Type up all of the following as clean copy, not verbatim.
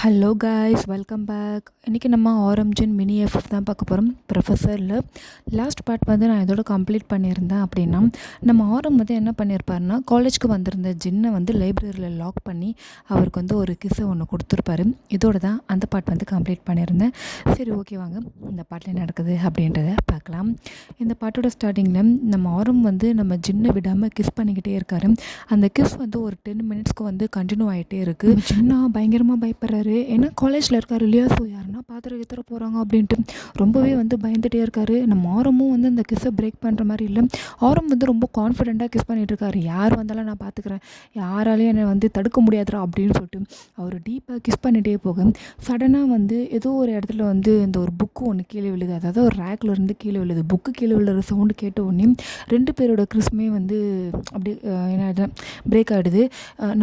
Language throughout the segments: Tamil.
Hello guys, welcome back. இன்றைக்கி நம்ம ஆரம்ஜின் மினி எஃப்எஃப் தான் பார்க்க போகிறோம். ப்ரொஃபஸரில் லாஸ்ட் பார்ட் வந்து நான் இதோட கம்ப்ளீட் பண்ணியிருந்தேன். அப்படின்னா நம்ம ஆரம் வந்து என்ன பண்ணியிருப்பாருன்னா, காலேஜ்க்கு வந்திருந்த ஜின்னை வந்து லைப்ரரியில் லாக் பண்ணி அவருக்கு வந்து ஒரு கிஸ்ஸை ஒன்று கொடுத்துருப்பாரு. இதோட தான் அந்த பார்ட் வந்து கம்ப்ளீட் பண்ணியிருந்தேன். சரி, ஓகே, வாங்க இந்த பாட்டில் என்ன நடக்குது அப்படின்றத பார்க்கலாம். இந்த பாட்டோட ஸ்டார்டிங்கில் நம்ம ஆரம் வந்து நம்ம ஜின்னை விடாமல் கிஸ் பண்ணிக்கிட்டே இருக்காரு. அந்த கிஸ் வந்து ஒரு 10 மினிட்ஸ்க்கு வந்து கண்டினியூ ஆகிட்டே இருக்குது. ஜின்னா பயங்கரமாக பயப்படுறாரு. ஏன்னா காலேஜில் இருக்கார் இல்லையா, ஸோ யாருன்னா பாத்திர போகிறாங்க அப்படின்ட்டு ரொம்பவே வந்து பயந்துகிட்டே இருக்காரு. நம்ம ஆரமும் வந்து அந்த கிஸ்ஸை பிரேக் பண்ணுற மாதிரி இல்லை. ஆரம் வந்து ரொம்ப கான்ஃபிடெண்ட்டாக கிஸ் பண்ணிகிட்டு இருக்காரு. யார் வந்தாலும் நான் பார்த்துக்கிறேன், யாராலையும் என்னை வந்து தடுக்க முடியாதுரா அப்படின்னு சொல்லிட்டு அவர் டீப்பாக கிஸ் பண்ணிகிட்டே போக சடனாக வந்து ஏதோ ஒரு இடத்துல வந்து இந்த ஒரு புக்கு ஒன்று கீழே விழுது. அதாவது ஒரு ரேக்கில் இருந்து கீழே விழுது. புக்கு கீழே விழுற சவுண்டு கேட்ட உடனே 2 பேரோட கிறிஸ்மே வந்து அப்படி என்ன பிரேக் ஆகிடுது.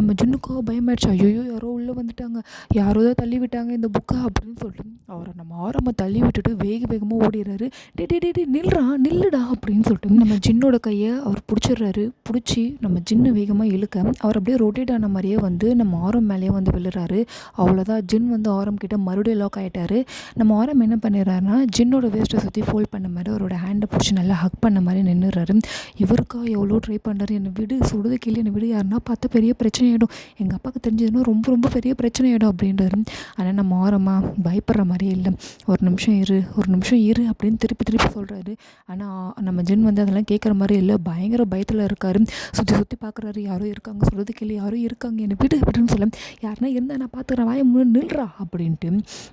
நம்ம ஜுன்னுக்கோ பயமாயிடுச்சு. ஐயோ, யாரோ உள்ளே வந்துட்டாங்க, யாரோ தான் தள்ளி விட்டாங்க இந்த புக்கை அப்படின்னு சொல்லிட்டு அவரை நம்ம ஆரம்ப தள்ளி விட்டுட்டு வேகமாக ஓடிடுறாரு. டே நில்லுடா அப்படின்னு சொல்லிட்டு நம்ம ஜின்னோட கையை அவர் பிடிச்சிடுறாரு. பிடிச்சி நம்ம ஜின்னு வேகமாக இழுக்க அவர் அப்படியே ரொட்டேட் ஆன மாதிரியே வந்து நம்ம ஆரம் மேலேயே வந்து விழுறாரு. அவ்வளோதான், ஜின் வந்து ஆரம் கிட்ட மறுபடியும் லாக் ஆகிட்டாரு. நம்ம ஆரம் என்ன பண்ணிடுறாருன்னா, ஜின்னோட வேஸ்ட்டை சுற்றி ஃபோல்ட் பண்ண மாதிரி அவரோட ஹேண்டை பிடிச்சி நல்லா ஹக் பண்ண மாதிரி நின்றுறாரு. இவருக்கா எவ்வளோ ட்ரை பண்ணுறாரு, என்னை விடு, சுடுது கீழே என்னை விடு, யாருன்னா பார்த்தா பெரிய பிரச்சனை ஆகிடும், எங்கள் அப்பாவுக்கு தெரிஞ்சதுன்னா ரொம்ப பெரிய பிரச்சனை ஆகிடும் அப்படின்றாரு. ஆனால் நம்ம ஆரமாக பயப்படுற மாதிரியே இல்லை. ஒரு நிமிஷம் இரு அப்படின்னு திருப்பி சொல்கிறாரு. ஆனால் நம்ம ஜின் வந்து அதெல்லாம் கேட்குற மாதிரி இல்லை. பயங்கர பயத்தில் இருக்கார். சுற்றி பார்க்குறாரு. யாரோ இருக்காங்க, சொல்கிறது கேள்வி, யாரோ இருக்காங்க, என்னை விடுன்னு சொல்ல, யாருன்னா இருந்தால் நான் பார்த்துக்கிறேன், வாயை நில்றா அப்படின்ட்டு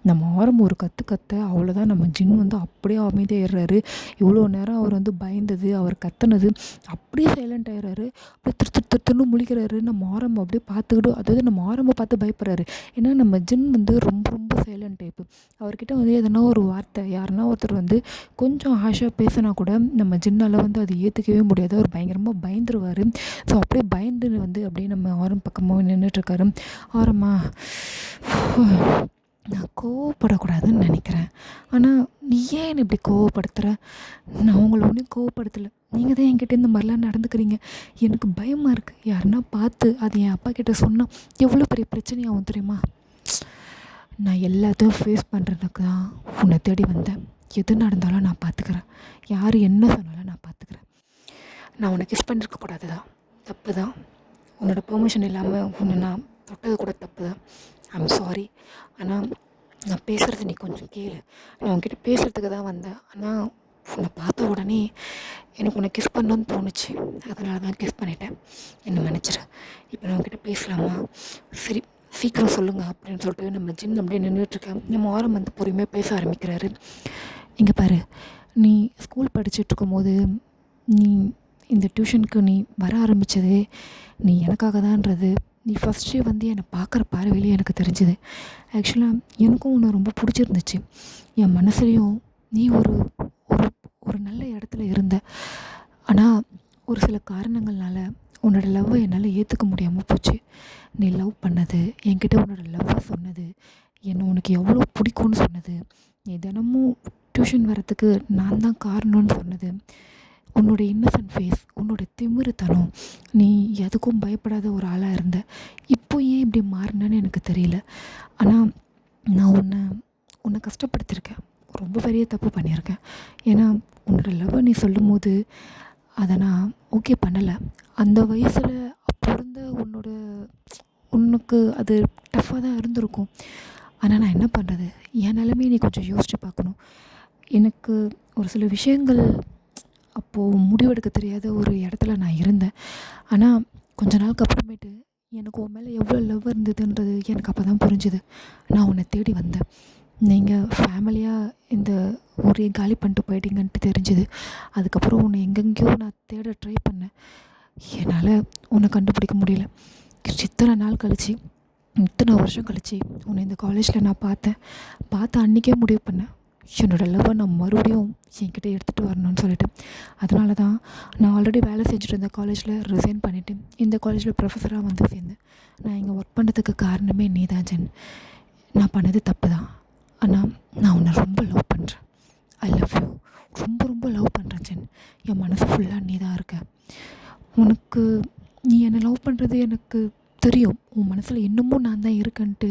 நம்ம ஆரம் ஒரு கற்று அவ்வளோதான். நம்ம ஜின் வந்து அப்படியே அமைதியாகிடுறாரு. இவ்வளோ நேரம் அவர் வந்து பயந்தது, அவர் கத்துனது அப்படியே சைலண்ட் ஆகிடுறாரு. அப்படியே திருன்னு முழிக்கிறாரு. நம்ம ஆரம் அப்படியே பார்த்துக்கிட்டு, அதாவது நம்ம ஆரம்பை பார்த்து பயப்படுறாரு. ஏன்னா நம்ம ஜின் வந்து ரொம்ப சைலண்ட் டைப்பு. அவர்கிட்ட வந்து எதனா ஒரு வார்த்தை, யாருன்னா ஒருத்தர் வந்து கொஞ்சம் ஹாஷாக பேசினா கூட நம்ம ஜின்னால் வந்து அது ஏற்றுக்கவே முடியாது. அவர் பயங்கரமாக பயந்துருவார். ஸோ அப்படியே பயந்து வந்து அப்படியே நம்ம ஆரம் பக்கமாக நின்றுட்டுருக்காரு. ஆரமா, நான் கோவப்படக்கூடாதுன்னு நினைக்கிறேன், ஆனால் நீ ஏன் இப்படி கோவப்படுத்துகிற? நான் உங்களை ஒன்றும் கோவப்படுத்தலை, நீங்கள் தான் என்கிட்ட இந்த மாதிரிலாம் நடந்துக்கிறீங்க. எனக்கு பயமாக இருக்குது, யாருன்னா பார்த்து அது என் அப்பா கிட்ட சொன்னால் எவ்வளோ பெரிய பிரச்சனையாகும் தெரியுமா? நான் எல்லாத்தையும் ஃபேஸ் பண்ணுறதுக்கு தான் உன்னை தேடி வந்தேன். எது நடந்தாலும் நான் பார்த்துக்கிறேன், யார் என்ன சொன்னாலும் நான் பார்த்துக்கிறேன். நான் உன்னை கிஸ் பண்ணியிருக்கக்கூடாது தான், தப்பு தான். உன்னோட பெர்மிஷன் இல்லாமல் உன்னை நான் தொட்டது கூட தப்பு தான். I'm sorry. ஆனால் நான் பேசுகிறது நீ கொஞ்சம் கேளு. நான் உன்கிட்ட பேசுகிறதுக்கு தான் வந்தேன். ஆனால் உன்னை பார்த்த உடனே எனக்கு உன்னை கிஸ் பண்ணணும்னு தோணுச்சு, அதனால தான் கிஸ் பண்ணிட்டேன், என்னை மன்னிச்சிரு. இப்போ நான் உன்கிட்ட பேசலாமா? சரி, சீக்கிரம் சொல்லுங்கள் அப்படின்னு சொல்லிட்டு நம்ம ஜின் அப்படியே நின்றுட்டுருக்கேன். நம்ம ஆரம் வந்து பொறுமையாக பேச ஆரம்பிக்கிறாரு. இங்கே பாரு, நீ ஸ்கூல் படிச்சுட்ருக்கும் போது நீ இந்த டியூஷனுக்கு நீ வர ஆரம்பித்தது நீ எனக்காக தான்ன்றது நீ ஃபஸ்ட்டே வந்து என்னை பார்க்குற பார்வையிலே எனக்கு தெரிஞ்சுது. ஆக்சுவலாக எனக்கும் உன்னை ரொம்ப பிடிச்சிருந்துச்சு. என் மனசுலேயும் நீ ஒரு ஒரு ஒரு நல்ல இடத்துல இருந்த. ஆனால் ஒரு சில காரணங்கள்னால உன்னோட லவ்வை என்னால் ஏற்றுக்க முடியாமல் போச்சு. நீ லவ் பண்ணது, என்கிட்ட உன்னோட லவ்வை சொன்னது, என்னை உனக்கு எவ்வளோ பிடிக்கும்னு சொன்னது, நீ தினமும் டியூஷன் வரத்துக்கு நான் தான் காரணம்னு சொன்னது, உன்னோட இன்னசென்ட் ஃபேஸ், உன்னோட திமிருத்தனம், நீ எதுக்கும் பயப்படாத ஒரு ஆளாக இருந்த. இப்போ ஏன் இப்படி மாறினேன்னு எனக்கு தெரியல. ஆனால் நான் உன்னை கஷ்டப்படுத்தியிருக்கேன், ரொம்ப பெரிய தப்பு பண்ணியிருக்கேன். ஏன்னா உன்னோட லவ்வை நீ சொல்லும் போது அதை நான் ஓகே பண்ணலை. அந்த வயசில் அப்போ இருந்த உனக்கு அது டஃப்பாக தான் இருந்திருக்கும். ஆனால் நான் என்ன பண்ணுறது, என் நிலைமையை நீ கொஞ்சம் யோசித்து பார்க்கணும். எனக்கு ஒரு சில விஷயங்கள் அப்போது முடிவெடுக்க தெரியாத ஒரு இடத்துல நான் இருந்தேன். ஆனால் கொஞ்ச நாளுக்கு அப்புறமேட்டு எனக்கு உன் மேலே எவ்வளோ லவ் இருந்ததுன்றது எனக்கு அப்போ தான் புரிஞ்சுது. நான் உன்னை தேடி வந்தேன். நீங்கள் ஃபேமிலியாக இந்த ஊரே காலி பண்ணிட்டு போயிட்டீங்கன்ட்டு தெரிஞ்சுது. அதுக்கப்புறம் உன்னை எங்கெங்கேயோ நான் தேட ட்ரை பண்ணேன். என்னால் உன்னை கண்டுபிடிக்க முடியல. இத்தனை நாள் கழித்து, இத்தனை வருஷம் கழித்து உன்னை இந்த காலேஜில் நான் பார்த்த அன்றைக்கே முடிவு பண்ணேன், என்னோடய லவ்வை நான் மறுபடியும் என்கிட்ட எடுத்துகிட்டு வரணும்னு சொல்லிட்டு. அதனால தான் நான் ஆல்ரெடி வேலை செஞ்சுட்டு இருந்த காலேஜில் ரிசைன் பண்ணிவிட்டு இந்த காலேஜில் ப்ரொஃபஸராக வந்து சேர்ந்தேன். நான் இங்கே ஒர்க் பண்ணுறதுக்கு காரணமே நீ தான் ஜென். நான் பண்ணது தப்பு தான், ஆனால் நான் உன்னை ரொம்ப லவ் பண்ணுறேன். ஐ லவ் யூ, ரொம்ப லவ் பண்ணுறேன் ஜென். என் மனசு ஃபுல்லாக நீ தான் இருக்க. உனக்கு நீ என்னை லவ் பண்ணுறது எனக்கு தெரியும். உன் மனசில் இன்னமும் நான் தான் இருக்கேன்ட்டு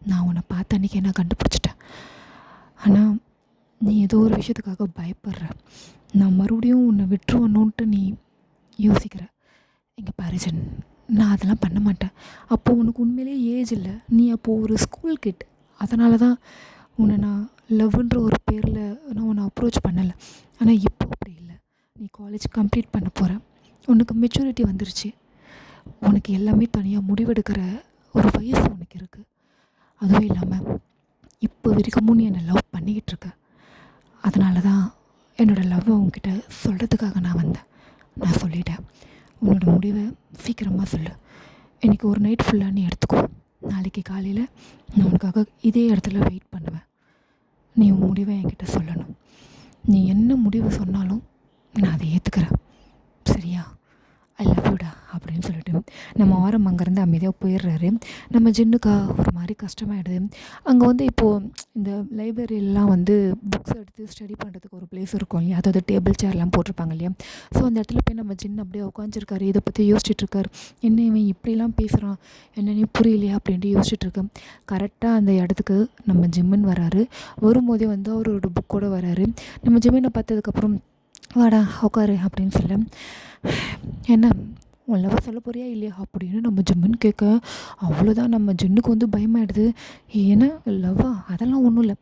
நான் உன்னை பார்த்த அன்றைக்கி நான் கண்டுபிடிச்சிட்டேன். ஆனால் நீ ஏதோ ஒரு விஷயத்துக்காக பயப்படுற. நான் மறுபடியும் உன்னை விட்டுருவணுன்ட்டு நீ யோசிக்கிற. இங்கே பாரு ஜென், நான் அதெல்லாம் பண்ண மாட்டேன். அப்போது உனக்கு உண்மையிலேயே ஏஜ் இல்லை. நீ அப்போது ஒரு ஸ்கூல் கிட். அதனால தான் உன்னை நான் லவ்ன்ற ஒரு பேரில் நான் உன்னை அப்ரோச் பண்ணலை. ஆனால் இப்போ அப்படி இல்லை. நீ காலேஜ் கம்ப்ளீட் பண்ண போகிற. உனக்கு மெச்சூரிட்டி வந்துருச்சு. உனக்கு எல்லாமே தனியாக முடிவெடுக்கிற ஒரு வயசு உனக்கு இருக்குது. அதுவும் இல்லாமல் இப்போ வரைக்கும் நீ என்னை லவ் பண்ணிக்கிட்டு இருக்க. அதனால தான் என்னோடய லவ்வை உன்கிட்ட சொல்கிறதுக்காக நான் வந்தேன். நான் சொல்லிட்டேன். உன்னோட முடிவை சீக்கிரமாக சொல்லு. இன்றைக்கி ஒரு நைட் ஃபுல்லாக நீ எடுத்துக்கோ. நாளைக்கு காலையில் நான் உனக்காக இதே இடத்துல வெயிட் பண்ணுவேன். நீ உன் முடிவை என்கிட்ட சொல்லணும். நீ என்ன முடிவு சொன்னாலும் நான் அதை ஏற்றுக்கிறேன். சரியா? ஐ லவ் யூடா அப்படின்னு சொல்லிட்டு நம்ம ஆரம் அங்கேருந்து அமைதியாக போயிடுறாரு. நம்ம ஜின்னுக்கா ஒரு மாதிரி கஷ்டமாயிடுது. அங்கே வந்து இப்போது இந்த லைப்ரரியெல்லாம் வந்து புக்ஸ் எடுத்து ஸ்டடி பண்ணுறதுக்கு ஒரு பிளேஸ் இருக்கும் இல்லையா, அதாவது டேபிள் சேர்லாம் போட்டிருப்பாங்க இல்லையா. ஸோ அந்த இடத்துல போய் நம்ம ஜின் அப்படியே உட்காந்துருக்காரு. இதை பற்றி யோசிச்சுட்ருக்காரு. என்ன இவன் இப்படிலாம் பேசுகிறான், என்னன்னே புரியலையா அப்படின்ட்டு யோசிச்சுட்ருக்கேன். கரெக்டாக அந்த இடத்துக்கு நம்ம ஜிம்முன் வராரு. வரும்போதே வந்து அவரோட புக்கோடு வராரு. நம்ம ஜிம்மினை பார்த்ததுக்கப்புறம் வாடா உட்காரு அப்படின்னு சொல்ல, என்ன உன் லவ் சொல்ல போறியா இல்லையா அப்படின்னு நம்ம ஜிம்முன்னு கேட்க, அவ்வளோதான் நம்ம ஜின்னுக்கு வந்து பயமாயிடுது. ஏன்னா லவ்வா அதெல்லாம் ஒன்றும் இல்லை.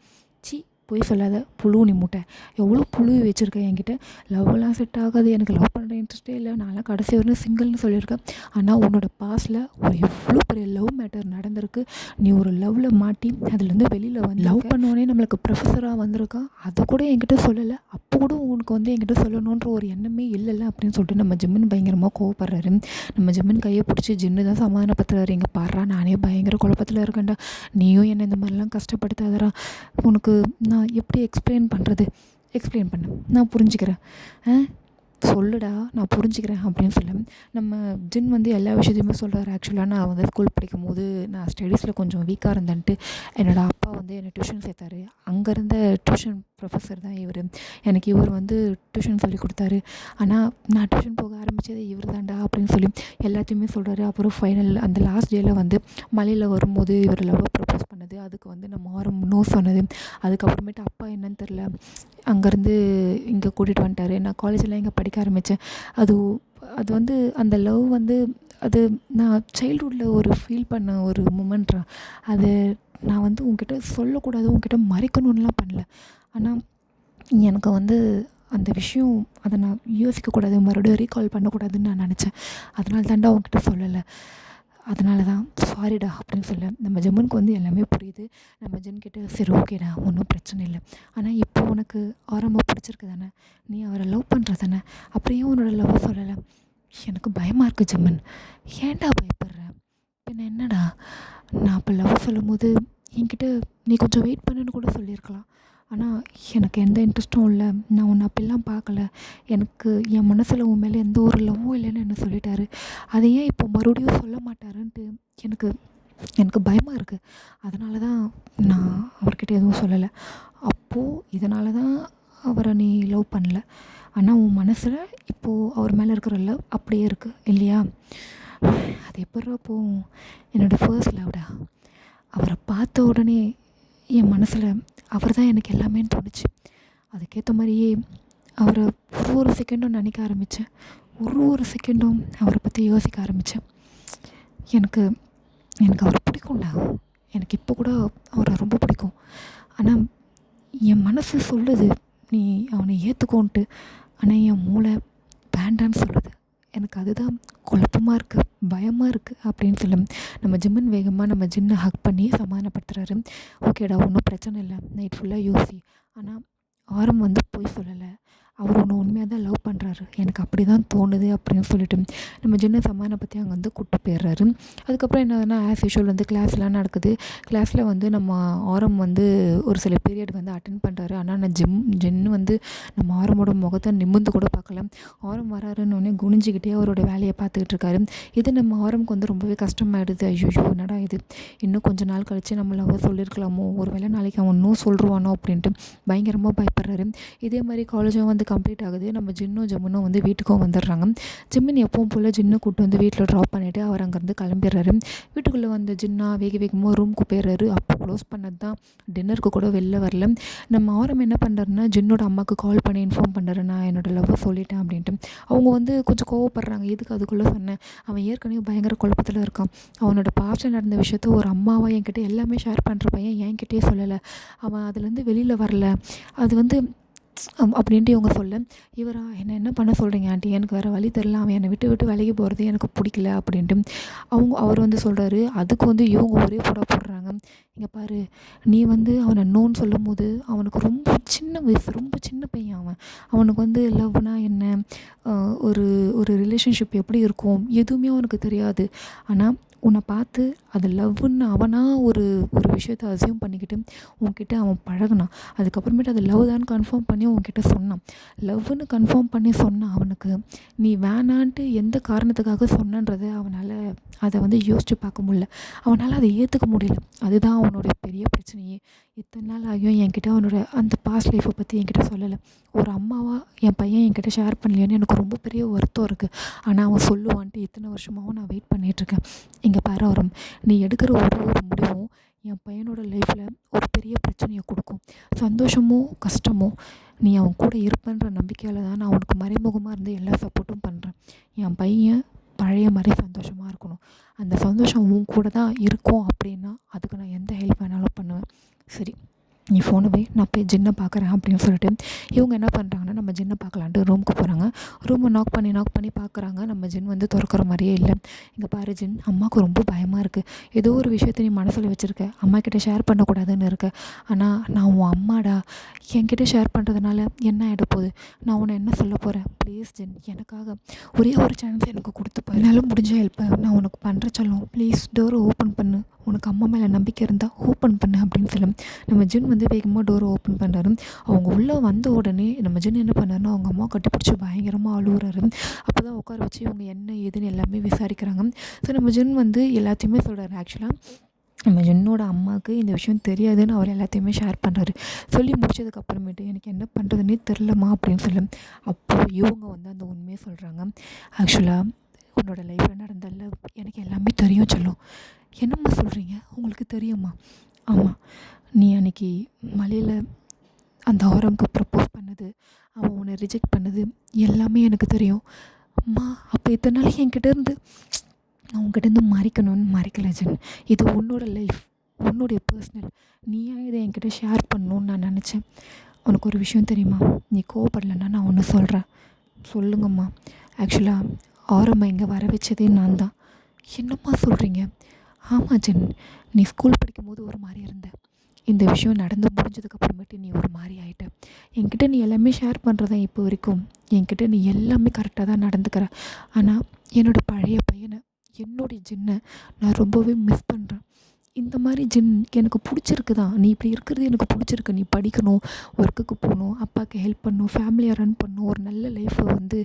சி போய் சொல்லாத புழு நீ மூட்டை, எவ்வளோ புழு வச்சுருக்கேன் என்கிட்ட. லவ்வெல்லாம் செட் ஆகாது, எனக்கு லவ் பண்ணுற இன்ட்ரெஸ்ட்டே இல்லை, நான்லாம் கடைசி வரையும் சிங்கிள்னு சொல்லியிருக்கேன். ஆனால் உன்னோட பாஸ்டில் ஒரு எவ்வளோ பெரிய லவ் மேட்டர் நடந்திருக்கு. நீ ஒரு லவ்வில் மாட்டி அதுலேருந்து வெளியில் வந்து லவ் பண்ணோடனே நம்மளுக்கு ப்ரொஃபஸராக வந்திருக்கா. அதை கூட என்கிட்ட சொல்லலை. அப்போ கூட உனக்கு வந்து என்கிட்ட சொல்லணுன்ற ஒரு எண்ணமே இல்லைல்ல அப்படின்னு சொல்லிட்டு நம்ம ஜிம்முன்னு பயங்கரமாக கோவப்படுறாரு. நம்ம ஜிம்முன்னு கையை பிடிச்சி ஜின்னு தான் சமாதானப்படுத்துறாரு. இங்கே பாடுறா, நானே பயங்கர குழப்பத்தில் இருக்கேன்டா, நீயும் என்னை இந்த மாதிரிலாம் கஷ்டப்படுத்தாதரா. உனக்கு நான் எப்படி எக்ஸ்பிளைன் பண்ணு, நான் புரிஞ்சுக்கிறேன். சொல்லுடா நான் புரிஞ்சுக்கிறேன் அப்படின்னு சொல்ல, நம்ம ஜின் வந்து எல்லா விஷயத்தையுமே சொல்கிறார். ஆக்சுவலாக நான் வந்து ஸ்கூல் படிக்கும் போது நான் ஸ்டடீஸில் கொஞ்சம் வீக்காக இருந்தேன்ட்டு என்னோடய அப்பா வந்து என்னை டியூஷன் சேர்த்தாரு. அங்கே இருந்த டியூஷன் ப்ரொஃபஸர் தான் இவர். எனக்கு இவர் வந்து டியூஷன் சொல்லி கொடுத்தாரு. ஆனால் நான் டியூஷன் போக ஆரம்பித்தது இவர் தான்டா அப்படின்னு சொல்லி எல்லாத்தையுமே சொல்கிறாரு. அப்புறம் ஃபைனல் அந்த லாஸ்ட் டேயில் வந்து மலையில் வரும்போது இவர் லவ் ப்ரப்போஸ் பண்ணது, அதுக்கு வந்து நம்ம ஆரம் நோ சொன்னது. அதுக்கப்புறமேட்டு அப்பா என்னன்னு தெரில அங்கேருந்து இங்கே கூட்டிகிட்டு வந்துட்டார். நான் காலேஜில் இங்கே படிக்க ஆரம்பித்தேன். அது வந்து அந்த லவ் வந்து அது நான் சைல்ட்ஹுட்டில் ஒரு ஃபீல் பண்ண ஒரு மூமெண்ட்ரா. அது நான் வந்து உன்கிட்ட சொல்லக்கூடாது, உன்கிட்ட மறைக்கணுன்னெலாம் பண்ணல. ஆனால் எனக்கு வந்து அந்த விஷயம் அதை நான் யோசிக்கக்கூடாது, மறுபடியும் ரீகால் பண்ணக்கூடாதுன்னு நான் நினச்சேன். அதனால தாண்டா உன்கிட்ட சொல்லலை. அதனால தான் சாரிடா அப்படின்னு சொல்ல, நம்ம ஜிம்முனுக்கு வந்து எல்லாமே புரியுது. நம்ம ஜின்கிட்ட சரி ஓகேடா ஒன்றும் பிரச்சனை இல்லை. ஆனால் இப்போ உனக்கு ஆரம்பம் பிடிச்சிருக்கு தானே, நீ அவரை லவ் பண்ணுற தானே, அப்படியே உன்னோட லவ்வை சொல்லலை. எனக்கு பயமாக இருக்குது ஜிம்மன். ஏன்டா பயப்படுற? பின்ன என்னடா, நான் அப்போ லவ் சொல்லும் போது என்கிட்ட நீ கொஞ்சம் வெயிட் பண்ணுன்னு கூட சொல்லியிருக்கலாம். ஆனால் எனக்கு எந்த இன்ட்ரெஸ்ட்டும் இல்லை, நான் உன்னை அப்படிலாம் பார்க்கல, எனக்கு என் மனசில் உன் மேலே எந்த ஒரு லவ்வும் இல்லைன்னு என்ன சொல்லிட்டாரு. அதை ஏன் இப்போ மறுபடியும் சொல்ல மாட்டாருன்ட்டு எனக்கு எனக்கு பயமாக இருக்குது. அதனால தான் நான் அவர்கிட்ட எதுவும் சொல்லலை. அப்போது இதனால தான் அவரை நீ லவ் பண்ணல. ஆனால் உன் மனசில் இப்போது அவர் மேலே இருக்கிற லவ் அப்படியே இருக்குது இல்லையா? அது எப்பட்றா போகும்? என்னோடய ஃபர்ஸ்ட் லவ்டா. அவரை பார்த்த உடனே என் மனசில் அவர் தான் எனக்கு எல்லாமேன்னு தோணுச்சு. அதுக்கேற்ற மாதிரியே அவரை ஒரு செகண்டும் நினைக்க ஆரம்பித்தேன். ஒரு செகண்டும் அவரை பற்றி யோசிக்க ஆரம்பித்தேன். எனக்கு எனக்கு அவரை பிடிக்கும்டா. எனக்கு இப்போ கூட அவரை ரொம்ப பிடிக்கும். ஆனால் என் மனசு சொல்லுது நீ அவனை ஏற்றுக்கோன்ட்டு. ஆனால் என் மூளை வேண்டான்னு சொல்லுது. எனக்கு அதுதான் குழப்பமாக இருக்குது, பயமாக இருக்குது அப்படின்னு சொல்ல, நம்ம ஜிம்மன் வேகமாக நம்ம ஜின்னை ஹக் பண்ணி சமாதானப்படுத்துகிறாரு. ஓகேடா ஒன்றும் பிரச்சனை இல்லை, நைட் ஃபுல்லாக யோசி. ஆனால் ஆரம் வந்து போய் சொல்லலை, அவர் ஒன்று உண்மையாக தான் லவ் பண்ணுறாரு, எனக்கு அப்படி தான் தோணுது அப்படின்னு சொல்லிட்டு நம்ம ஜின்னை சமாதானம் பற்றி அங்கே வந்து கூப்பிட்டு போயிடுறாரு. அதுக்கப்புறம் என்னதுன்னா ஆஸ் யூஷுவல் வந்து கிளாஸ்லாம் நடக்குது. கிளாஸில் வந்து நம்ம ஆரம் வந்து ஒரு சில பீரியட் வந்து அட்டென்ட் பண்ணுறாரு. ஆனால் நான் ஜின்னு வந்து நம்ம ஆரமோட முகத்தை நிமிர்ந்து கூட பார்க்கல. ஆரம் வராருன்னு குனிஞ்சிக்கிட்டே அவரோட வேலையை பார்த்துக்கிட்டு இருக்காரு. இது நம்ம ஆரமுக்கு வந்து ரொம்பவே கஷ்டமாயிடுது. ஐயோ என்னடா இது, இன்னும் கொஞ்சம் நாள் கழித்து நம்மளை அவர் சொல்லியிருக்கலாமோ, ஒரு வேளை நாளைக்கு அவன் இன்னும் சொல்லிருவானோ அப்படின்ட்டு பயங்கரமாக பயப்படுறாரு. இதே மாதிரி காலேஜும் வந்து கம்ப்ளீட் ஆகுது. நம்ம ஜிம்முனும் வந்து வீட்டுக்கும் வந்துடுறாங்க. ஜிம்மின் எப்பவும் போல் ஜின்னை கூப்பிட்டு வந்து வீட்டில் ட்ராப் பண்ணிவிட்டு அவர் அங்கேருந்து கிளம்பிடுறாரு. வீட்டுக்குள்ளே வந்த ஜின்னா வேகமாக ரூமுக்கு போயிடுறாரு. அப்போ க்ளோஸ் பண்ணது தான், டின்னருக்கு கூட வெளில வரல. நம்ம ஆரம் என்ன பண்ணுறாருன்னா ஜின்னோட அம்மாவுக்கு கால் பண்ணி இன்ஃபார்ம் பண்ணுறாரு, நான் என்னோடய லவ்வை சொல்லிட்டேன் அப்படின்ட்டு. அவங்க வந்து கொஞ்சம் கோவப்படுறாங்க, எதுக்கு அதுக்குள்ளே சொன்னேன், அவன் ஏற்கனவே பயங்கர குழப்பத்தில் இருக்கான், அவனோட பாஸ்ட்டில் நடந்த விஷயத்த ஒரு அம்மாவாக என்கிட்ட எல்லாமே ஷேர் பண்ணுற பையன் என்கிட்டயே சொல்லலை, அவன் அதுலேருந்து வெளியில் வரல, அது வந்து அப்படின்ட்டு இவங்க சொல்ல, இவரா என்ன பண்ண சொல்கிறீங்க ஆண்டி, எனக்கு வேறு வழி தெரில, அவன் என்னை விட்டு விலகி போகிறது எனக்கு பிடிக்கல அப்படின்ட்டு அவர் வந்து சொல்கிறாரு. அதுக்கு வந்து இவங்க ஒரே போடுறாங்க, இங்கே பாரு, நீ வந்து அவனை நோன்னு சொல்லும் போது அவனுக்கு ரொம்ப சின்ன வயசு, ரொம்ப சின்ன பையன் அவன், அவனுக்கு வந்து லவ்னா என்ன, ஒரு ஒரு ரிலேஷன்ஷிப் எப்படி இருக்கும் எதுவுமே அவனுக்கு தெரியாது. ஆனால் உன்னை பார்த்து அது லவ்வுன்னு அவனாக ஒரு விஷயத்தை அசியூம் பண்ணிக்கிட்டு உன்கிட்ட அவன் பழகினான். அதுக்கப்புறமேட்டு அது லவ் தான் கன்ஃபார்ம் பண்ணி உன்கிட்ட சொன்னான். லவ்வுன்னு கன்ஃபார்ம் பண்ணி சொன்னான். அவனுக்கு நீ வேணான்ட்டு எந்த காரணத்துக்காக சொன்னன்றதை அவனால் அதை வந்து யோசித்து பார்க்க முடியல, அவனால் அதை ஏற்றுக்க முடியல. அதுதான் அவனுடைய பெரிய பிரச்சனையே. இத்தனை நாள் ஆகியும் என்கிட்ட அவனோட அந்த பாஸ்ட் லைஃப்பை பற்றி என்கிட்ட சொல்லலை. ஒரு அம்மாவாக என் பையன் என்கிட்ட ஷேர் பண்ணலையான்னு எனக்கு ரொம்ப பெரிய வருத்தம் இருக்குது. ஆனால் அவன் சொல்லுவான்ட்டு இத்தனை வருஷமாகவும் நான் வெயிட் பண்ணிகிட்ருக்கேன். இங்கே பாரு அவரம், நீ எடுக்கிற ஒரு முடிவும் என் பையனோட லைஃப்பில் ஒரு பெரிய பிரச்சனையை கொடுக்கும். சந்தோஷமோ கஷ்டமோ நீ அவன் கூட இருப்பேன்ற நம்பிக்கையால் தான் நான் அவனுக்கு மறைமுகமாக இருந்து எல்லா சப்போர்ட்டும் பண்ணுறேன். என் பையன் பழைய மாதிரி சந்தோஷமாக இருக்கணும். அந்த சந்தோஷம் உன் கூட தான் இருக்கும் அப்படின்னா அதுக்கு நான் எந்த ஹெல்ப் வேணாலும் பண்ணுவேன். சரி, நீ ஃபோனை போய் நான் போய் ஜின்னை பார்க்குறேன் அப்படின்னு சொல்லிட்டு இவங்க என்ன பண்ணுறாங்கன்னா நம்ம ஜின்னை பார்க்கலான்ட்டு ரூமுக்கு போகிறாங்க. ரூமை நாக் பண்ணி பார்க்குறாங்க. நம்ம ஜின் வந்து திறக்கிற மாதிரியே இல்லை. இங்கே பாரு ஜின், அம்மாவுக்கு ரொம்ப பயமாக இருக்குது, ஏதோ ஒரு விஷயத்தை நீ மனசில் வச்சுருக்க, அம்மா கிட்டே ஷேர் பண்ணக்கூடாதுன்னு இருக்க, ஆனால் நான் உன் அம்மாடா, என்கிட்ட ஷேர் பண்ணுறதுனால என்ன ஆகிட போகுது, நான் உன்னை என்ன சொல்ல போகிறேன், ப்ளீஸ் ஜின் எனக்காக ஒரே ஒரு சான்ஸ் எனக்கு கொடுத்துப்பா, என்னால் முடிஞ்ச ஹெல்ப்பை நான் உனக்கு பண்ணுற சொல்லும், ப்ளீஸ் டோரை ஓப்பன் பண்ணு, உனக்கு அம்மா மேலே நம்பிக்கை இருந்தால் ஓப்பன் பண்ணு அப்படின்னு சொல்லும். நம்ம ஜின் வந்து வேகமாக டோரை ஓப்பன் பண்ணுறாரு. அவங்க உள்ளே வந்த உடனே நம்ம ஜின் என்ன பண்ணாருன்னா அவங்க அம்மா கட்டிப்பிடிச்சி பயங்கரமாக அழுகுறாரு. அப்போ தான் உட்கார வச்சு இவங்க என்ன ஏதுன்னு எல்லாமே விசாரிக்கிறாங்க. ஸோ நம்ம ஜின் வந்து எல்லாத்தையுமே சொல்கிறாரு. ஆக்சுவலாக நம்ம ஜின்னோட அம்மாவுக்கு இந்த விஷயம் தெரியாதுன்னு அவர் எல்லாத்தையுமே ஷேர் பண்ணுறாரு. சொல்லி முடிச்சதுக்கப்புறமேட்டு எனக்கு என்ன பண்ணுறதுன்னே தெரிலம்மா அப்படின்னு சொல்லும். அப்போது இவங்க வந்து அந்த உண்மையை சொல்கிறாங்க. ஆக்சுவலாக உன்னோட லைஃப்பில் நடந்ததில்ல எனக்கு எல்லாமே தெரியும் சொல்லும். என்னம்மா சொல்கிறீங்க, உங்களுக்கு தெரியுமா? ஆமாம், நீ அன்றைக்கி மலையில் அந்த ஆரம்க்கு ப்ரப்போஸ் பண்ணது, அவன் உன்னை ரிஜெக்ட் பண்ணது எல்லாமே எனக்கு தெரியும். அம்மா அப்போ இத்தனை நாளைக்கு என்கிட்ட இருந்து நான் உங்ககிட்டேருந்து மறைக்கணும்னு மறைக்கல ஜின், இது உன்னோட லைஃப், உன்னுடைய பர்சனல், நீயா இதை என்கிட்ட ஷேர் பண்ணணுன்னு நான் நினச்சேன். உனக்கு ஒரு விஷயம் தெரியுமா, நீ கோவப்படலைன்னா நான் ஒன்று சொல்கிறேன். சொல்லுங்கம்மா. ஆக்சுவலாக ஆரம்மா இங்கே வர வச்சதே நான் தான். என்னம்மா சொல்கிறீங்க? ஆமாம் ஜின், நீ ஸ்கூல் படிக்கும்போது ஒரு மாதிரி இருந்த, இந்த விஷயம் நடந்து முடிஞ்சதுக்கப்புறமேட்டு நீ ஒரு மாதிரி ஆகிட்ட. என்கிட்ட நீ எல்லாமே ஷேர் பண்ணுறதான் இப்போ வரைக்கும், என்கிட்ட நீ எல்லாமே கரெக்டாக தான் நடந்துக்கிற. ஆனால் என்னோடய பழைய பையனை, என்னுடைய ஜின்னை நான் ரொம்பவே மிஸ் பண்ணுறேன். இந்த மாதிரி ஜின் எனக்கு பிடிச்சிருக்கு தான், நீ இப்படி இருக்கிறது எனக்கு பிடிச்சிருக்கு, நீ படிக்கணும், ஒர்க்குக்கு போகணும், அப்பாவுக்கு ஹெல்ப் பண்ணணும், ஃபேமிலியை ரன் பண்ணணும், ஒரு நல்ல லைஃப்பை வந்து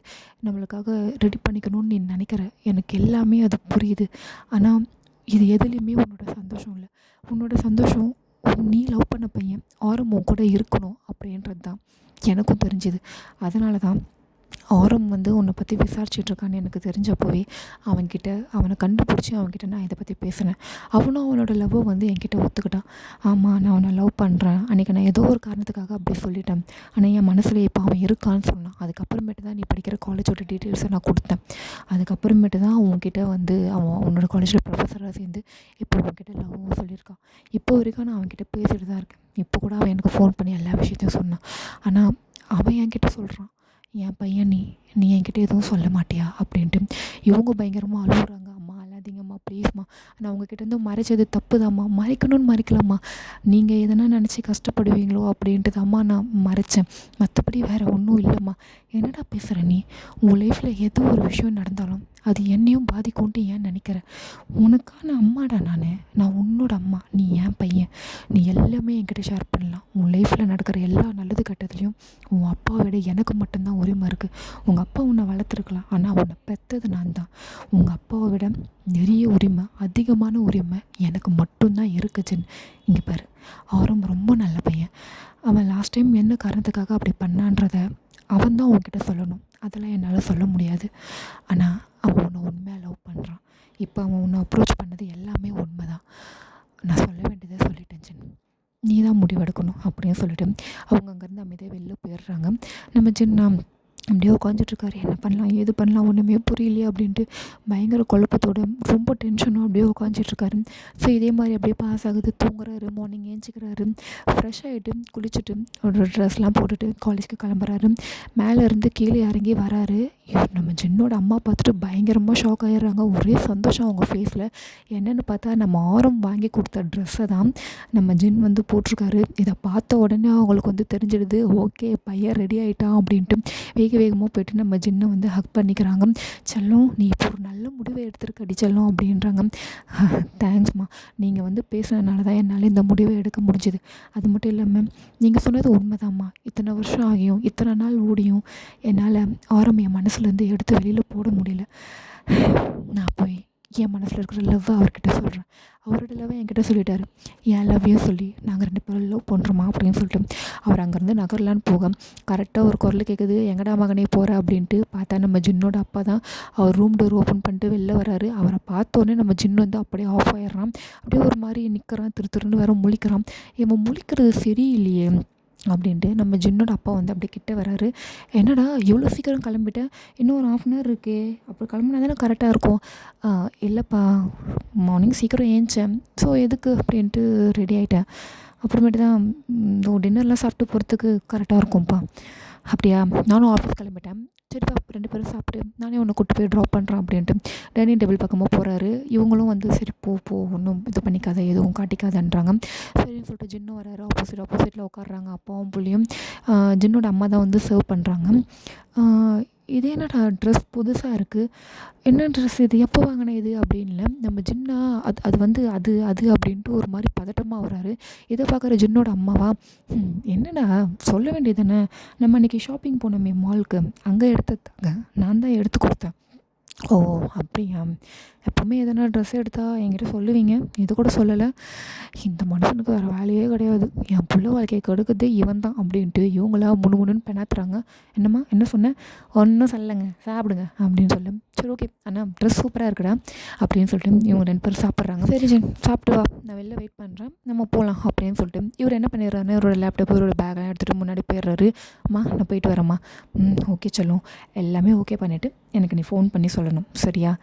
நம்மளுக்காக ரெடி பண்ணிக்கணும்னு நீ நினைக்கிற, எனக்கு எல்லாமே அது புரியுது. ஆனால் இது எதுலேயுமே உன்னோட சந்தோஷம் இல்லை. உன்னோட சந்தோஷம் நீ லவ் பண்ண பையன் ஆரம் உன் கூட இருக்கணும் அப்படின்றது தான் எனக்கும் தெரிஞ்சுது. அதனால தான் ஆரம் வந்து உன்னை பற்றி விசாரிச்சிட்ருக்கான்னு எனக்கு தெரிஞ்சப்போவே அவனை கண்டுபிடிச்சி அவன்கிட்ட நான் இதை பற்றி பேசினேன். அவனும் அவனோட லவ்வை வந்து என்கிட்ட ஒத்துக்கிட்டான். ஆமாம், நான் அவனை லவ் பண்ணுறேன், அன்றைக்கி நான் ஏதோ ஒரு காரணத்துக்காக அப்படி சொல்லிட்டேன், ஆனால் என் மனசில் இப்போ அவன் இருக்கான்னு சொன்னான். அதுக்கப்புறமேட்டு தான் நீ படிக்கிற காலேஜோட டீட்டெயில்ஸை நான் கொடுத்தேன். அதுக்கப்புறமேட்டு தான் அவன்கிட்ட வந்து அவன் உன்னோட காலேஜில் ப்ரொஃபஸராக சேர்ந்து இப்போ அவன்கிட்ட லவ்வும் சொல்லியிருக்கான். இப்போ வரைக்கும் நான் அவன்கிட்ட பேசிட்டு தான் இருக்கேன். இப்போ கூட அவன் எனக்கு ஃபோன் பண்ணி எல்லா விஷயத்தையும் சொன்னான். ஆனால் அவன் என்கிட்ட சொல்கிறான், என் பையன் நீ என்கிட்ட எதுவும் சொல்ல மாட்டியா அப்படின்ட்டு. இவங்க பயங்கரமாக அழுகுறாங்க. அம்மா அழாதீங்கம்மா ப்ளீஸ்மா, நான் உங்ககிட்டேருந்து மறைச்சது தப்பு தான்ம்மா, மறைக்கணும்னு மறைக்கலாம்மா, நீங்கள் எதனா நினச்சி கஷ்டப்படுவீங்களோ அப்படின்ட்டு தான்மா நான் மறைச்சேன், மற்றபடி வேறு ஒன்றும் இல்லைம்மா. என்னடா பேசுகிற நீ, உன் லைஃப்பில் எது ஒரு விஷயம் நடந்தாலும் அது என்னையும் பாதிக்கும்ட்டு ஏன் நினைக்கிற? உனக்கான அம்மாடா நான் உன்னோட அம்மா, நீ என் பையன், நீ எல்லாமே என்கிட்ட ஷேர் பண்ணலாம். உன் லைஃப்பில் நடக்கிற எல்லா நல்லது கெட்டதுலேயும் உன் அப்பாவை விட எனக்கு மட்டும்தான் உரிமை இருக்குது. உங்கள் அப்பா உன்னை வளர்த்துருக்கலாம், ஆனால் உன்னை பெற்றது நான் தான். உங்கள் அப்பாவை விட நிறைய உரிமை, அதிகமான உரிமை எனக்கு மட்டும்தான் இருக்குச்சுன்னு. இங்கே பாரு, ஆரம் ரொம்ப நல்ல பையன். அவன் லாஸ்ட் டைம் என்ன காரணத்துக்காக அப்படி பண்ணான்றத அவன் தான் உன்கிட்ட சொல்லணும், அதெல்லாம் என்னால் சொல்ல முடியாது. ஆனால் அவன் உன்னை உண்மையாக லவ் பண்ணுறான். இப்போ அவன் உன்னை அப்ரோச் பண்ணது எல்லாமே உண்மை தான். நான் சொல்ல வேண்டியதை சொல்லிட்டேன் ஜின், நீ தான் முடிவெடுக்கணும் அப்படின்னு சொல்லிட்டு அவங்க அங்கேருந்து அமைதியாக வெளில போயிடுறாங்க. நம்ம ஜின்னா அப்படியே உட்காந்துட்ருக்காரு. என்ன பண்ணலாம் ஏது பண்ணலாம் ஒன்றுமே புரியலையே அப்படின்ட்டு பயங்கர குழப்பத்தோட ரொம்ப டென்ஷனாக அப்படியே உட்காந்துட்ருக்காரு. ஸோ இதே மாதிரி அப்படியே பாஸ் ஆகுது. தூங்குறாரு. மார்னிங் ஏஞ்சிக்கிறாரு. ஃப்ரெஷ் ஆகிட்டு குளிச்சுட்டு ஒரு ட்ரெஸ்லாம் போட்டுட்டு காலேஜுக்கு கிளம்புறாரு. மேலே இருந்து கீழே இறங்கி வராரு. இவர் நம்ம ஜின்னோட அம்மா பார்த்துட்டு பயங்கரமாக ஷாக் ஆகிடுறாங்க. ஒரே சந்தோஷம் அவங்க ஃபேஸில். என்னென்னு பார்த்தா நம்ம ஆரம் வாங்கி கொடுத்த ட்ரெஸ்ஸை தான் நம்ம ஜின் வந்து போட்டிருக்காரு. இதை பார்த்த உடனே அவங்களுக்கு வந்து தெரிஞ்சிடுது, ஓகே பையன் ரெடி ஆகிட்டான் அப்படின்ட்டு வேகமாக போய்ட்டு நம்ம ஜின்னை வந்து ஹக் பண்ணிக்கிறாங்க. செல்லம் நீ இப்போ ஒரு நல்ல முடிவை எடுத்துருக்கடி செல்லம் அப்படின்றாங்க. தேங்க்ஸ்மா, நீங்கள் வந்து பேசுனதுனால தான் என்னால் இந்த முடிவை எடுக்க முடிஞ்சுது. அது மட்டும் இல்லாமல் நீங்கள் சொன்னது உண்மைதாம்மா, இத்தனை வருஷம் ஆகியும் இத்தனை நாள் ஓடியும் என்னால் ஆரம்பிய மனசுலேருந்து எடுத்து வெளியில் போட முடியல. நான் போய் என் மனசில் இருக்கிற லவ்வை அவர்கிட்ட சொல்கிறேன். அவரோட லவ்வை என்கிட்ட சொல்லிட்டாரு. என் லவ்வையும் சொல்லி நாங்கள் 2 பேரும் லவ் பண்ணுறோமா அப்படின்னு சொல்லிட்டு அவர் அங்கேருந்து நகரலான்னு போக கரெக்டாக ஒரு குரல் கேட்குது, எங்கடா மகனே போகிற அப்படின்ட்டு. பார்த்தா நம்ம ஜின்னோட அப்பா தான். அவர் ரூம் டோர் ஓப்பன் பண்ணிட்டு வெளில வராரு. அவரை பார்த்தோன்னே நம்ம ஜின்னு வந்து அப்படியே ஆஃப் ஆயிடுறான். அப்படியே ஒரு மாதிரி நிற்கிறான், திருன்னு வேற முழிக்கிறான். இவன் முழிக்கிறது சரியில்லையே அப்படின்ட்டு நம்ம ஜின்னோட அப்பா வந்து அப்படியே கிட்ட வராரு. என்னடா இவ்வளோ சீக்கிரம் கிளம்பிட்டேன், இன்னும் ஒரு 1/2 hour இருக்கே, அப்போ கிளம்புனா தானே கரெக்டாக இருக்கும். இல்லைப்பா மார்னிங் சீக்கிரம் ஏந்திச்சேன், ஸோ எதுக்கு அப்படின்ட்டு ரெடி ஆகிட்டேன். அப்புறமேட்டு தான் டின்னர்லாம் சாப்பிட்டு போகிறதுக்கு கரெக்டாக இருக்கும்ப்பா. அப்படியா, நானும் ஆஃபீஸ் கிளம்பிட்டேன். சரிப்பா 2 பேரும் சாப்பிட்டு நானே உன்னை கூப்பிட்டு போய் ட்ராப் பண்ணுறேன் அப்படின்ட்டு டைனிங் டேபிள் பக்கமாக போகிறாரு. இவங்களும் வந்து சரி போ ஒன்றும் இது பண்ணிக்காத, எதுவும் காட்டிக்காதன்றாங்க. சரின்னு சொல்லிட்டு ஜின்னும் வராரு. ஆப்போசிட்டில் உட்காடுறாங்க. அப்பாவும் புள்ளியும். ஜின்னோட அம்மா தான் வந்து சர்வ் பண்ணுறாங்க. இது என்னடா ட்ரெஸ் புதுசாக இருக்குது, என்ன ட்ரெஸ் இது, எப்போ வாங்கின இது அப்படின்ல நம்ம ஜின்னா அது வந்து அது அப்படின்ட்டு ஒரு மாதிரி பதட்டமாக வராரு. இதை பார்க்குற ஜின்னோட அம்மாவா, என்னடா சொல்ல வேண்டியது தானே, நம்ம அன்றைக்கி ஷாப்பிங் போனோமே மாலுக்கு, அங்கே எடுத்ததாங்க நான் தான் எடுத்து கொடுத்தேன். ஓ அப்படியா, எப்போவுமே எதனா ட்ரெஸ் எடுத்தால் என்கிட்ட சொல்லுவீங்க, இது கூட சொல்லலை. இந்த மனுஷனுக்கு வேறு வேலையே கிடையாது, என் பிள்ளை வாழ்க்கையை கெடுக்குது இவன் தான் அப்படின்ட்டு இவங்களா முணுமுணுன்னு பெணாத்துறாங்க. என்னம்மா என்ன சொன்னேன், ஒன்றும் சொல்லலைங்க சாப்பிடுங்க அப்படின்னு சொல்ல. சரி ஓகே ஆனால் ட்ரெஸ் சூப்பராக இருக்குடா அப்படின்னு சொல்லிட்டு இவங்க 2 பேரும் சாப்பிட்றாங்க. சரி ஜென் சாப்பிட்டு வா, நான் வெளில வெயிட் பண்ணுறேன், நம்ம போகலாம் அப்படின்னு சொல்லிட்டு இவர் என்ன பண்ணிடுறாருன்னு இவரோட லேப்டாப் இவரோட பேக்கெலாம் எடுத்துகிட்டு முன்னாடி போயிடுறாரு. அம்மா நான் போயிட்டு வரேம்மா. ஓகே சொல்லும், எல்லாமே ஓகே பண்ணிவிட்டு எனக்கு நீ ஃபோன் பண்ணி சொல்லணும் சரியா.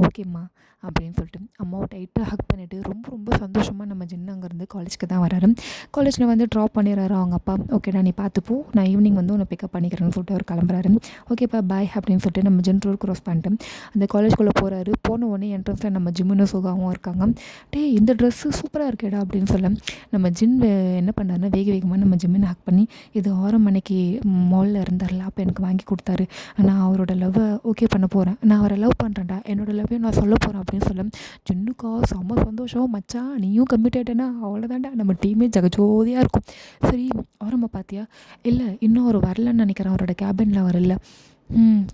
ஓகேம்மா அப்படின்னு சொல்லிட்டு அம்மாவை டைட்டாக ஹக் பண்ணிவிட்டு ரொம்ப சந்தோஷமாக நம்ம ஜின்னு அங்கேருந்து காலேஜுக்கு தான் வராரு. காலேஜில் வந்து ட்ராப் பண்ணிடுறாரு அவங்க அப்பா. ஓகேடா நீ பார்த்துப்போ, நான் ஈவினிங் வந்து உன்னை பிக்கப் பண்ணிக்கிறேன்னு சொல்லிட்டு அவர் கிளம்புறாரு. ஓகேப்பா பாய் அப்படின்னு சொல்லிட்டு நம்ம ஜின் ரோட் க்ராஸ் பண்ணிட்டு அந்த காலேஜ்குள்ளே போகிறாரு. போன உடனே என்ட்ரன்ஸில் நம்ம ஜிம்முன்னு சுகாவும் இருக்காங்க. இந்த ட்ரெஸ்ஸு சூப்பராக இருக்கேடா அப்படின்னு சொல்ல நம்ம ஜின் என்ன பண்ணாருன்னா வேகமாக நம்ம ஜிம்மினை ஹக் பண்ணி, இது 6 மணிக்கு மாலில் இருந்தார்ல அப்போ எனக்கு வாங்கி கொடுத்தாரு, நான் அவரோட லவ்வை ஓகே பண்ண போகிறேன், நான் அவரை லவ் பண்ணுறேன்டா, என்னோட லவ்வையும் நான் சொல்ல போகிறேன் அப்படின்னு சொல்ல ஜின்னுக்கா செம்ம சந்தோஷம். மச்சான் நீயும் கம்மிட் ஆகிட்டேன்னா அவ்வளோதான்டா, நம்ம டீமே ஜகஜோதியாக இருக்கும். சரி ஆரம்ப பார்த்தியா, இல்லை இன்னும் அவர் வரலன்னு நினைக்கிறேன், அவரோட கேபினில் வரல.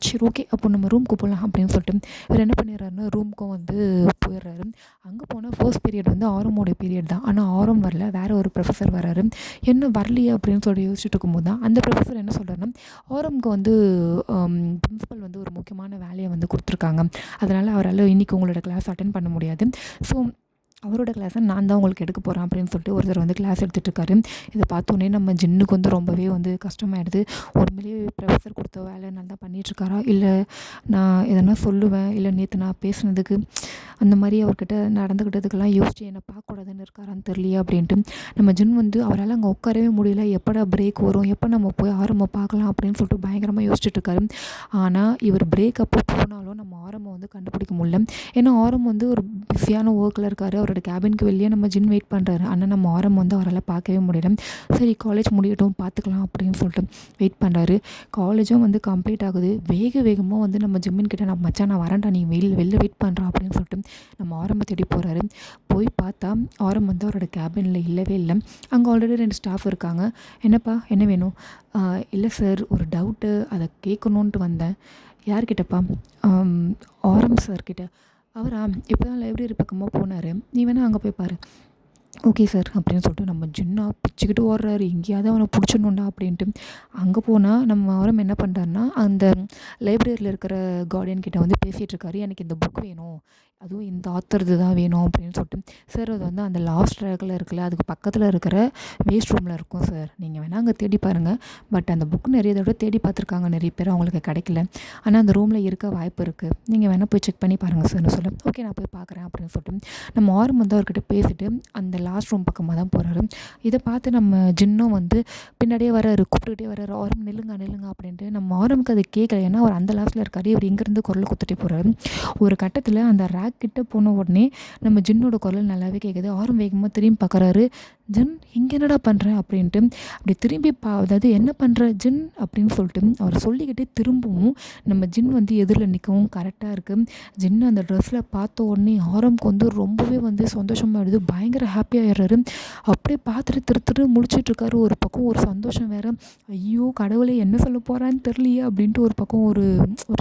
சரி ஓகே அப்போ நம்ம ரூமுக்கு போகலாம் அப்படின்னு சொல்லிட்டு இவர் என்ன பண்ணிடுறாருன்னா ரூமுக்கும் வந்து போயிடுறாரு. அங்கே போனால் ஃபர்ஸ்ட் பீரியட் வந்து ஆரமோடைய பீரியட் தான். ஆனால் ஆரம் வரல, வேறு ஒரு ப்ரொஃபஸர் வராரு. என்ன வரலையே அப்படின்னு சொல்லி யோசிச்சுட்டு இருக்கும்போது தான் அந்த ப்ரொஃபஸர் என்ன சொல்கிறாருன்னா, ஆரம்க்கு வந்து பிரின்ஸிபல் வந்து ஒரு முக்கியமான வேலையை வந்து கொடுத்துருக்காங்க, அதனால் அவரால் இன்றைக்கி உங்களோட கிளாஸ் அட்டென்ட் பண்ண முடியாது, ஸோ அவரோட கிளாஸை நான் தான் உங்களுக்கு எடுக்க போகிறேன் அப்படின்னு சொல்லிட்டு ஒருத்தர் வந்து கிளாஸ் எடுத்துகிட்ருக்காரு. இதை பார்த்தோன்னே நம்ம ஜின்னுக்கு வந்து ரொம்பவே வந்து கஷ்டமாயிடுது. உண்மையிலேயே ப்ரொஃபஸர் கொடுத்த வேலை நல்லா பண்ணிகிட்ருக்காரா, இல்லை நான் எதனா சொல்லுவேன், இல்லை நேற்று நான் பேசுனதுக்கு அந்த மாதிரி அவர்கிட்ட நடந்துக்கிட்டதுக்கெல்லாம் யோசிச்சு என்னை பார்க்கக்கூடாதுன்னு இருக்காரான்னு தெரியலையே அப்படின்ட்டு நம்ம ஜின் வந்து அவரால் அங்கே உட்காரவே முடியல. எப்படா பிரேக் வரும், எப்போ நம்ம போய் ஆரம்பம் பார்க்கலாம் அப்படின்னு சொல்லிட்டு பயங்கரமாக யோசிச்சுட்ருக்காரு. ஆனால் இவர் பிரேக் அப்போ போனாலும் நம்ம ஆரம்பம் வந்து கண்டுபிடிக்க முடியல. ஏன்னா ஆரம்பம் வந்து ஒரு பிஸியான ஒர்க்கில் இருக்கார். அவரோட கேபினுக்கு வெளியே நம்ம ஜின் வெயிட் பண்ணுறாரு. ஆனால் நம்ம ஆரம்பம் வந்து அவரால் பார்க்கவே முடியல. சரி காலேஜ் முடியட்டும் பார்த்துக்கலாம் அப்படின்னு சொல்லிட்டு வெயிட் பண்ணுறாரு. காலேஜும் வந்து கம்ப்ளீட் ஆகுது. வேகமாக வந்து நம்ம ஜிம்மின் கிட்ட நான் மச்சான் நான் வரேன்டா, நீ வெளில வெயிட் பண்ணுறான் அப்படின்னு சொல்லிட்டு நம்ம ஆரம்பம் தேடி போகிறாரு. போய் பார்த்தா ஆரம்பம் வந்து அவரோட கேபினில் இல்லவே இல்லை. அங்கே ஆல்ரெடி 2 ஸ்டாஃப் இருக்காங்க. என்னப்பா என்ன வேணும்? இல்லை சார் ஒரு டவுட்டு, அதை கேட்கணுன்ட்டு வந்தேன். யார்கிட்டப்பா? ஆரம் சார்கிட்ட. அவரா இப்போ தான் லைப்ரரி பக்கமாக போனார், நீ வேணால் அங்கே போய் பாரு. ஓகே சார் அப்படின்னு சொல்லிட்டு நம்ம ஜின்னா பிச்சுக்கிட்டு ஓடுறாரு, எங்கேயாவது அவனை பிடிச்சிடணும்டா அப்படின்ட்டு. அங்கே போனால் நம்ம ஆரம் என்ன பண்ணுறாருன்னா, அந்த லைப்ரரியில் இருக்கிற கார்டியன் கிட்ட வந்து பேசிகிட்டு இருக்காரு, எனக்கு இந்த புக் வேணும், அதுவும் இந்த ஆத்தர்து தான் வேணும் அப்படின்னு சொல்லிட்டு. சார் அது வந்து அந்த லாஸ்ட் ட்ராக்கில் இருக்குல்ல, அதுக்கு பக்கத்தில் இருக்கிற வேஸ்ட் ரூமில் இருக்கும் சார், நீங்கள் வேணால் அங்கே தேடி பாருங்கள். பட் அந்த புக் நிறைய தடவை தேடி பார்த்துருக்காங்க நிறைய பேர், அவங்களுக்கு கிடைக்கல. ஆனால் அந்த ரூமில் இருக்க வாய்ப்பு இருக்குது, நீங்கள் வேணால் போய் செக் பண்ணி பாருங்கள் சார்னு சொல்ல. ஓகே நான் போய் பார்க்குறேன் அப்படின்னு சொல்லிட்டு நம்ம ஆரம் வந்து அவர்கிட்ட பேசிட்டு அந்த லாஸ்ட் ரூம் பக்கமாக தான் போகிறாரு. இதை பார்த்து நம்ம ஜின்னும் வந்து பின்னாடியே வராரு, கூப்பிட்டுக்கிட்டே வராரு, ஆரம் நில்லுங்க நில்லுங்க அப்படின்ட்டு. நம்ம ஆரமுக்கு அது கேட்கல, ஏன்னா அவர் அந்த லாஸ்ட்டில் இருக்காரு, இவர் இங்கேருந்து குரல் கொடுத்துட்டே போகிறாரு. ஒரு கட்டத்தில் அந்த ரேக் கிட்ட போன உடனே நம்ம ஜின்னோட குரல் நல்லாவே கேட்குது. ஆரம் வேகமாக திரும்பி பார்க்குறாரு, ஜின் இங்கே என்னடா பண்ணுற அப்படின்ட்டு. அப்படி திரும்பி அதாவது என்ன பண்ணுற ஜின் அப்படின்னு சொல்லிட்டு அவர் சொல்லிக்கிட்டே திரும்பவும் நம்ம ஜின் வந்து எதிரில் நிற்கவும் கரெக்டாக இருக்குது. ஜின் அந்த ட்ரெஸ்ஸில் பார்த்த உடனே ஆரம்க்கு வந்து ரொம்பவே வந்து சந்தோஷமாகிடுது, பயங்கர ஹாப்பியாகிடுறாரு. அப்படியே பார்த்துட்டு திரு முழிச்சிட்ருக்காரு. ஒரு பக்கம் ஒரு சந்தோஷம் வேறு, ஐயோ கடவுளை என்ன சொல்ல போகிறான்னு தெரியலையே அப்படின்ட்டு ஒரு பக்கம் ஒரு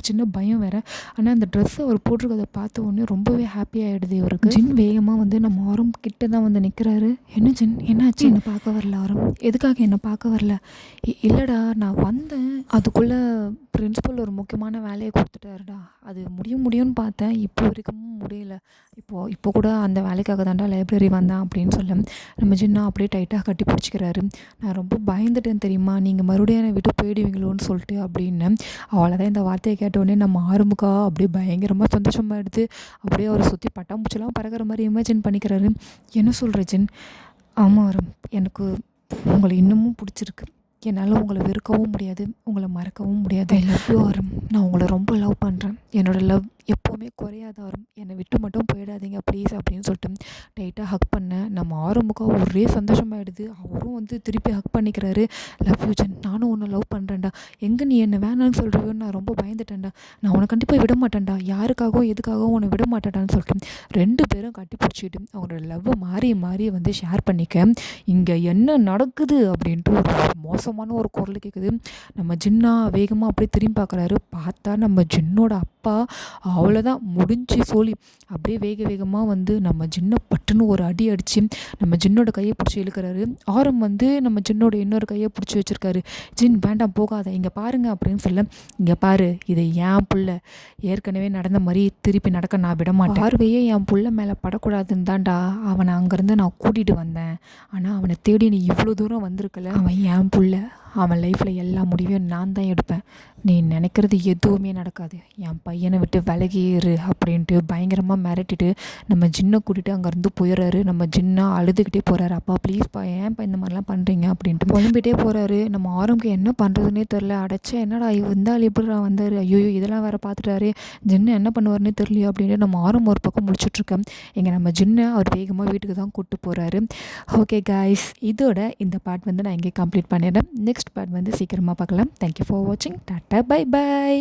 சின்ன பயம் வேறு. ஆனால் அந்த ட்ரெஸ்ஸை அவர் போட்டிருக்கதை பார்த்த உடனே ரொம்பவே ஹாப்பியாகிடுது இவருக்கு. ஜின் வேகமாக வந்து நம்ம ஆரம் கிட்ட தான் வந்து நிற்கிறாரு. என்ன ஜின் என்னாச்சு, என்னை பார்க்க வரல ஆரம், எதுக்காக என்னை பார்க்க வரல? இல்லைடா நான் வந்தேன், அதுக்குள்ளே பிரின்சிபல் ஒரு முக்கியமான வேலையை கொடுத்துட்டாருடா, அது முடியும்னு பார்த்தேன், இப்போ வரைக்கும் முடியல, இப்போ கூட அந்த வேலைக்காக தான்டா லைப்ரரி வந்தேன் அப்படின்னு சொல்ல நம்ம ஜின்னா அப்படியே டைட்டாக கட்டி பிடிச்சிக்கிறாரு. நான் ரொம்ப பயந்துட்டேன் தெரியுமா, நீங்கள் மறுபடியும் என்னை விட்டு போயிடுவீங்களோன்னு சொல்லிட்டு அப்படின்னு. அவ்வளோதான், இந்த வார்த்தையை கேட்டோடனே நம்ம ஆரம்புக்கா அப்படியே பயங்கரமாக சந்தோஷமாகிடுது. அப்படியே அவரை சுற்றி பட்டாம்பூச்சிலாம் பறக்கிற மாதிரி இமேஜின் பண்ணிக்கிறாரு. என்ன சொல்கிற ஜின்? ஆமாம் ஆரம், எனக்கு உங்களை இன்னமும் பிடிச்சிருக்கு, என்னால் உங்களை வெறுக்கவும் முடியாது, உங்களை மறக்கவும் முடியாது. ஐ லவ் யூ ஆரம், நான் உங்களை ரொம்ப லவ் பண்ணுறேன், என்னோடய லவ் எப்போவுமே குறையாத ஆரம், என்னை விட்டு மட்டும் போயிடாதீங்க ப்ளீஸ் அப்படின்னு சொல்லிட்டு டைட்டாக ஹக் பண்ணேன். நம்ம ஆரம்புக்கா ஒரே சந்தோஷமாகிடுது. அவரும் வந்து திருப்பி ஹக் பண்ணிக்கிறாரு. லவ் யூ ஜன், நானும் உன்னை லவ் பண்ணுறேன்டா, எங்கே நீ என்னை வேணான்னு சொல்கிறியோன்னு நான் ரொம்ப பயந்துட்டேன்டா, நான் உன்னை கண்டிப்பாக விட மாட்டேன்டா, யாருக்காகவும் எதுக்காகவும் உன்னை விட மாட்டேன்டான்னு சொல்லிட்டு ரெண்டு பேரும் கட்டி பிடிச்சிட்டு அவங்களோட லவ்வை மாறி வந்து ஷேர் பண்ணிக்க. இங்கே என்ன நடக்குது அப்படின்ட்டு ஒரு மோசமான ஒரு குரல் கேட்குது. நம்ம ஜின்னா வேகமாக அப்படியே திரும்பி பார்க்குறாரு. பார்த்தா நம்ம ஜின்னோட அப்பா. அவ்வளோதான், முடிஞ்சு சோழி. அப்படியே வேகமாக வந்து நம்ம ஜின்னை பட்டுன்னு ஒரு அடி அடித்து நம்ம ஜின்னோட கையை பிடிச்சி இழுக்கிறாரு. ஆரம் வந்து நம்ம ஜின்னோட இன்னொரு கையை பிடிச்சி வச்சுருக்காரு. ஜின் வேண்டாம் போகாத, இங்கே பாருங்க அப்படின்னு சொல்ல, இங்கே பாரு இது என் புள்ள, ஏற்கனவே நடந்த மாதிரி திருப்பி நடக்க நான் விட மாட்டேன், பார்வையே என் புள்ள மேலே படக்கூடாதுன்னு தான்டா அவனை அங்கேருந்து நான் கூட்டிகிட்டு வந்தேன், ஆனால் அவனை தேடி நீ இவ்வளோ தூரம் வந்திருக்கல, அவன் என் புள்ள, அவன் லைஃப்பில் எல்லா முடிவையும் நான் தான் எடுப்பேன், நீ நினைக்கிறது எதுவுமே நடக்காது, என் பையனை விட்டு விலகிரு அப்படின்ட்டு பயங்கரமாக மிரட்டிட்டு நம்ம ஜின்னை கூட்டிகிட்டு அங்கேருந்து போயிடுறாரு. நம்ம ஜின்னா அழுதுகிட்டே போகிறாரு, அப்பா ப்ளீஸ்ப்பா ஏன்ப்பா இந்த மாதிரிலாம் பண்ணுறீங்க அப்படின்ட்டு புலம்பிகிட்டே போகிறாரு. நம்ம ஆரம்புக்கு என்ன பண்ணுறதுனே தெரில. அடைச்சா என்னடா இருந்தால் எப்படிடா வந்தார், ஐயோ இதெல்லாம் வேறு பார்த்துட்டாரு, ஜின்னு என்ன பண்ணுவார்னே தெரியலையோ அப்படின்ட்டு நம்ம ஆரம் ஒரு பக்கம் முடிச்சுட்ருக்கேன். எங்கள் நம்ம ஜின்னை அவர் வேகமாக வீட்டுக்கு தான் கூப்பிட்டு போகிறாரு. ஓகே காய்ஸ், இதோட இந்த பார்ட் வந்து நான் இங்கே கம்ப்ளீட் பண்ணிடுறேன். நெக்ஸ்ட் பார்ட் வந்து சீக்கிரமாக பார்க்கலாம். தேங்க்யூ ஃபார் வாட்சிங். Tata bye by.